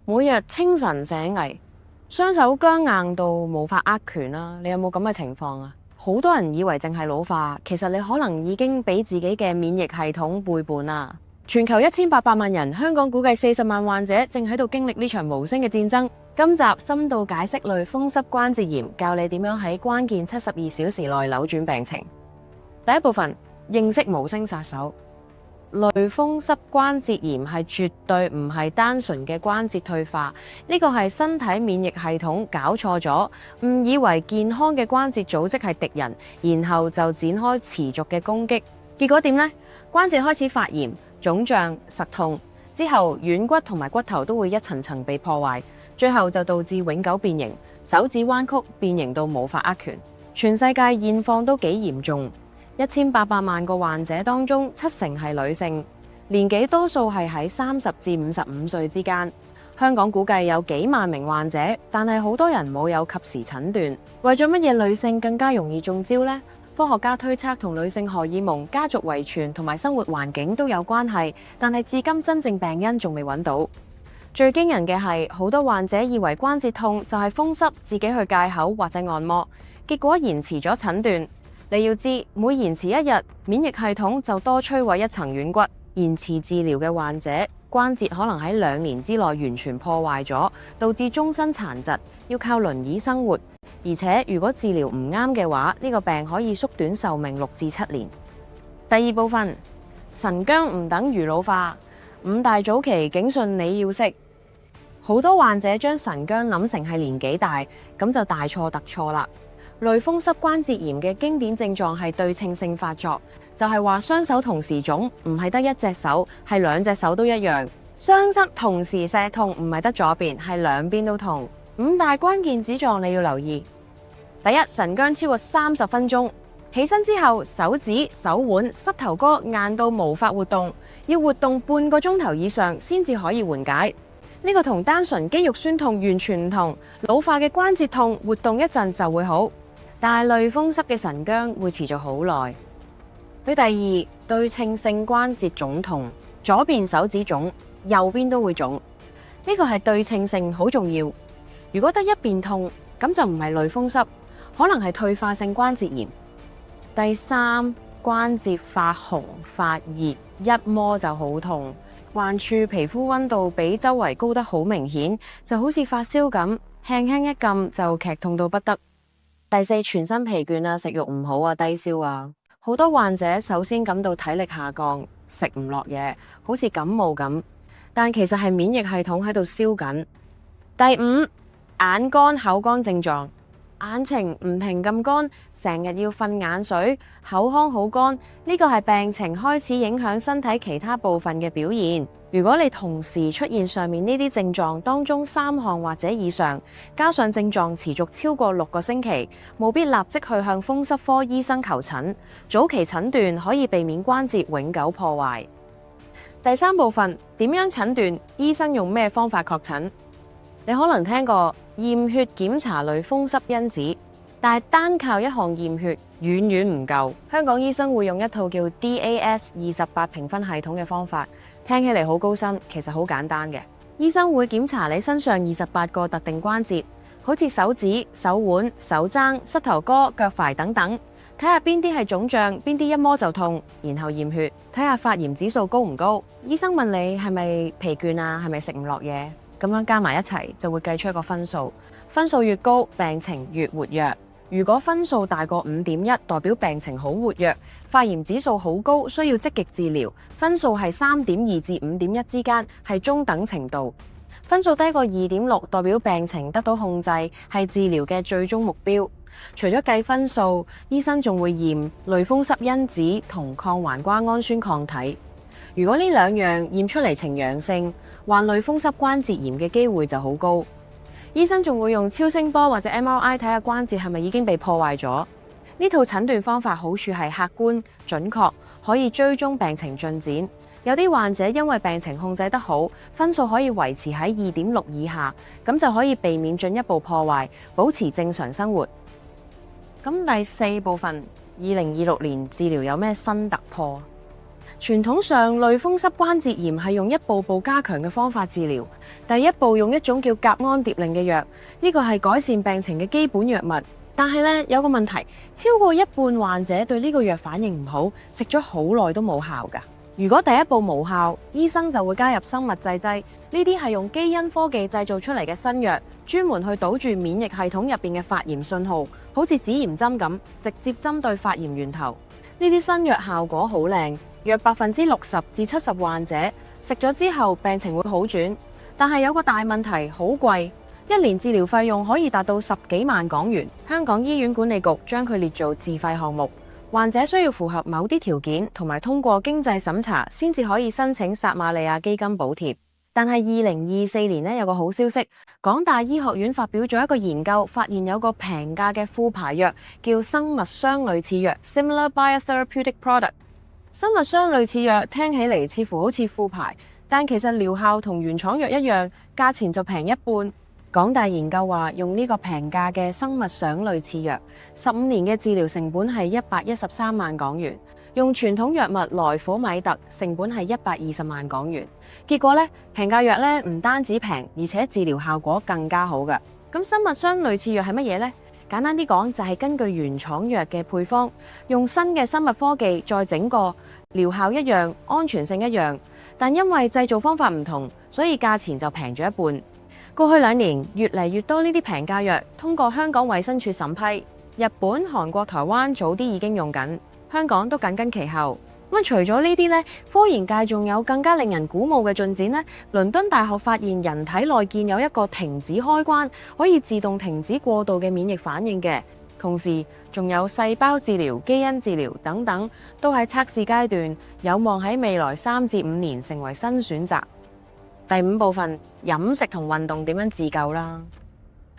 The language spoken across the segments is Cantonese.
每日清晨醒嚟，雙手僵硬到無法握拳啦，你有冇咁嘅情況啊？好多人以為淨係老化，其實你可能已經俾自己嘅免疫系統背叛啦。全球1800萬人，香港估計40萬患者正喺度經歷呢場無聲嘅戰爭。今集深度解釋類風濕關節炎，教你點樣喺關鍵72小時內扭轉病情。第一部分，認識無聲殺手。類風濕關節炎係絕對唔係單純嘅關節退化，呢個係身體免疫系統搞錯咗，誤以為健康嘅關節組織係敵人，然後就展開持續嘅攻擊。結果點呢？關節開始發炎、腫脹、實痛，之後軟骨同埋骨頭都會一層層被破壞，最後就導致永久變形，手指彎曲變形到無法握拳。全世界現況都幾嚴重。1800萬個患者當中，70%係女性，年紀多數係喺30至55歲之間。香港估計有幾萬名患者，但係好多人冇有及時診斷。為咗乜嘢女性更加容易中招呢？科學家推測同女性荷爾蒙、家族遺傳同埋生活環境都有關係，但係至今真正病因仲未揾到。最驚人嘅係，好多患者以為關節痛就係風濕，自己去戒口或者按摩，結果延遲咗診斷。你要知，每延遲一日，免疫系統就多摧毀一層軟骨。延遲治療嘅患者，關節可能喺2年之內完全破壞咗，導致終身殘疾，要靠輪椅生活。而且如果治療唔啱嘅話，呢個病可以縮短壽命6至7年。第二部分，晨僵唔等於老化，5大早期警訊你要識。好多患者將晨僵諗成係年紀大，咁就大錯特錯啦。類風濕關節炎嘅經典症狀係對稱性發作，就係話雙手同時腫，唔係得一隻手，係2隻手都一樣。雙膝同時痠痛，唔係得左邊，係兩邊都痛。5大關鍵指狀你要留意。第一，晨僵超過30分鐘，起身之後手指、手腕、膝頭哥硬到無法活動，要活動半個鐘頭以上先至可以緩解。呢個同單純肌肉酸痛完全唔同。老化嘅關節痛活動一陣就會好，但係類風濕嘅晨僵會持續好耐。第二，對稱性關節腫痛，左邊手指腫，右邊都會腫，呢個係對稱性好重要。如果得一邊痛，咁就唔係類風濕，可能係退化性關節炎。第三，關節發紅發熱，一摸就好痛，患處皮膚溫度比周圍高得好明顯，就好似發燒咁，輕輕一撳就劇痛到不得。第四，全身疲倦啊，食慾唔好啊，低燒啊，好多患者首先感到體力下降，食唔落嘢，好似感冒咁，但其實係免疫系統喺度燒緊。第五，眼乾口乾症狀，眼睛唔停咁乾，成日要瞓眼水，口腔好乾，呢個係病情開始影響身體其他部分嘅表現。如果你同時出現上面呢啲症狀當中3項或者以上，加上症狀持續超過6個星期，務必立即去向風濕科醫生求診。早期診斷可以避免關節永久破壞。第三部分，點樣診斷？醫生用咩方法確診？你可能聽過驗血檢查類風濕因子，但係單靠一項驗血遠遠唔夠。香港醫生會用一套叫 DAS28 評分系統嘅方法，聽起嚟好高深，其實好簡單嘅。醫生會檢查你身上28個特定關節，好似手指、手腕、手踭、膝頭哥、腳踝等等，睇下邊啲係腫脹，邊啲一摸就痛，然後驗血，睇下發炎指數高唔高。醫生問你係咪疲倦啊，係咪食唔落嘢？咁樣加埋一齊就會計出一個分數，分數越高，病情越活躍。如果分數大過5.1，代表病情好活躍，發炎指數好高，需要積極治療。分數係3.2至5.1之間，係中等程度。分數低過2.6，代表病情得到控制，係治療嘅最終目標。除咗計分數，醫生仲會驗類風濕因子同抗環瓜氨酸抗體。如果呢2樣驗出嚟呈陽性，患類風濕關節炎嘅機會就好高。醫生仲會用超聲波或者 MRI 睇下關節係咪已經被破壞咗。呢套診斷方法好處係客觀準確，可以追蹤病情進展。有啲患者因為病情控制得好，分數可以維持喺2.6以下，咁就可以避免進一步破壞，保持正常生活。咁第4部分，2026年治療有咩新突破？傳統上，類風濕關節炎係用一步步加強嘅方法治療。第一步用一種叫甲胺蝶靈嘅藥，呢個係改善病情嘅基本藥物。但係咧有個問題，超過一半患者對呢個藥反應唔好，食咗好耐都冇效㗎。如果第一步無效，醫生就會加入生物製劑，呢啲係用基因科技製造出嚟嘅新藥，專門去堵住免疫系統入邊嘅發炎信號，好似止炎針咁，直接針對發炎源頭。呢啲新藥效果好靚。約60%至70%患者食咗之後病情會好轉，但係有個大問題，好貴，一年治療費用可以達到10幾萬港元。香港醫院管理局將佢列做自費項目，患者需要符合某啲條件同埋通過經濟審查先至可以申請撒瑪利亞基金補貼。但係2024年呢，有個好消息，港大醫學院發表咗一個研究，發現有個平價嘅副牌藥叫生物相類似藥 （Similar Biotherapeutic Product）。生物相類似藥聽起嚟似乎好似副牌，但其實療效同原廠藥一樣，價錢就平一半。港大研究話，用呢個平價嘅生物相類似藥，15年嘅治療成本係113萬港元，用傳統藥物萊普米特成本係120萬港元。結果呢，平價藥呢唔單止平，而且治療效果更加好嘅。咁生物相類似藥係乜嘢呢？簡單啲講，就係根據原廠藥嘅配方，用新嘅生物科技再整個，療效一樣，安全性一樣，但因為製造方法唔同，所以價錢就平咗一半。過去2年，越嚟越多呢啲平價藥通過香港衛生署審批，日本、韓國、台灣早啲已經用緊，香港都緊跟其後。咁除咗呢啲呢，科研界仲有更加令人鼓舞嘅進展呢。倫敦大學發現人體內建有一個停止開關，可以自動停止過度嘅免疫反應嘅。同時仲有細胞治療、基因治療等等，都喺測試階段，有望喺未來3至5年成為新選擇。第5部分，飲食同運動點樣自救啦？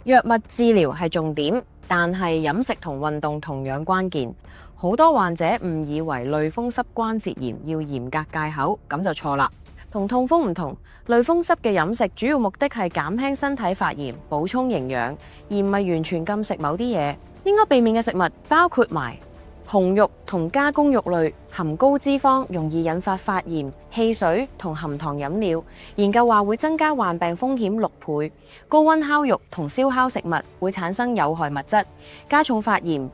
藥物治療係重點，但係飲食同運動同樣關鍵。好多患者誤以為類風濕關節炎要嚴格戒口，咁就錯啦。同痛風唔同，類風濕嘅飲食主要目的係減輕身體發炎、補充營養，而唔係完全禁食某啲嘢。應該避免嘅食物包括埋紅肉同加工肉類，含高脂肪，容易引發發炎；汽水同含糖飲料，研究話會增加患病風險6倍；高溫烤肉同燒烤食物會產生有害物質，加重發炎；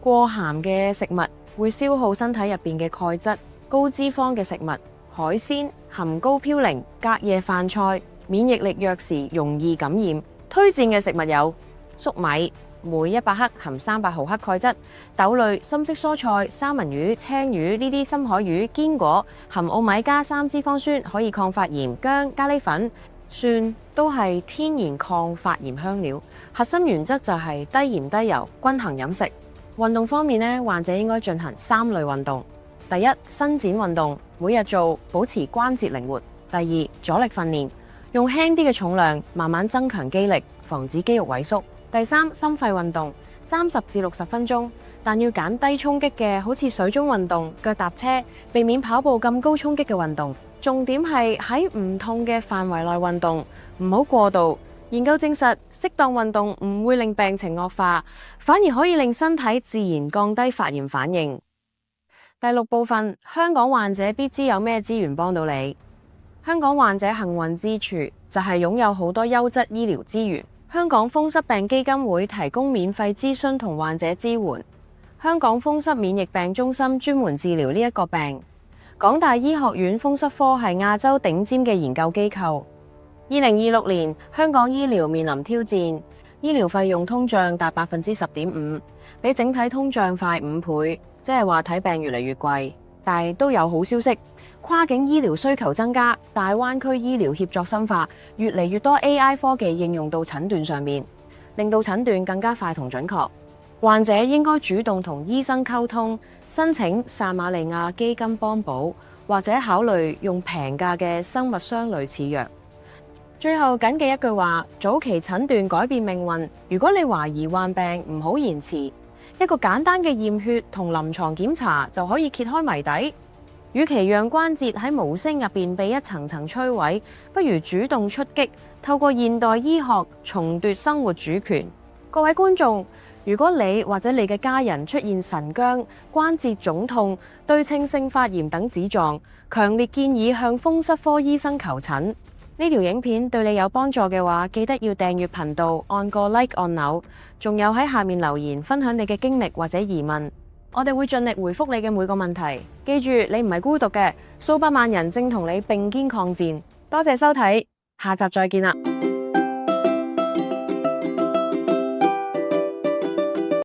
過鹹嘅食物會消耗身體入邊嘅鈣質；高脂肪嘅食物，海鮮含高嘌呤，隔夜飯菜，免疫力弱時容易感染。推薦嘅食物有粟米，每100克含300毫克鈣質；豆類、深色蔬菜、三文魚、青魚呢啲深海魚、堅果含奧米加3脂肪酸，可以抗發炎；薑、咖喱粉、蒜都係天然抗發炎香料。核心原則就係低鹽低油，均衡飲食。運動方面呢，患者應該進行3類運動。第一，伸展運動，每日做，保持關節靈活。第二，阻力訓練，用輕啲嘅重量，慢慢增強肌力，防止肌肉萎縮。第三，心肺運動，30至60分鐘，但要揀低衝擊嘅，好似水中運動、腳踏車，避免跑步咁高衝擊嘅運動。重點係喺唔痛嘅範圍內運動，唔好過度。研究證實，適當運動唔會令病情惡化，反而可以令身體自然降低發炎反應。第6部分，香港患者必知有咩資源幫到你。香港患者幸運之處就係擁有好多優質醫療資源。香港風濕病基金會提供免費諮詢同患者支援。香港風濕免疫病中心專門治療呢一個病。港大醫學院風濕科係亞洲頂尖嘅研究機構。2026年，香港醫療面臨挑戰，醫療費用通脹達10.5%，比整體通脹快5倍，即係話睇病越嚟越貴。但係都有好消息，跨境醫療需求增加，大灣區醫療協作深化，越嚟越多 AI 科技應用到診斷上面，令到診斷更加快同準確。患者應該主動同醫生溝通，申請撒瑪利亞基金幫補，或者考慮用平價嘅生物相類似藥。最後謹記一句話：早期診斷改變命運。如果你懷疑患病，唔好延遲，一個簡單嘅驗血同臨床檢查就可以揭開謎底。與其讓關節喺無聲入邊被一層層摧毀，不如主動出擊，透過現代醫學重奪生活主權。各位觀眾，如果你或者你嘅家人出現神僵、關節腫痛、對稱性發炎等症狀，強烈建議向風濕科醫生求診。呢條影片對你有幫助嘅話，記得要訂閱頻道，按個 like 按鈕，仲有喺下面留言分享你嘅經歷或者疑問，我哋會盡力回覆你嘅每個問題。記住，你唔係孤獨嘅，數百萬人正同你並肩抗戰。多謝收睇，下集再見啦！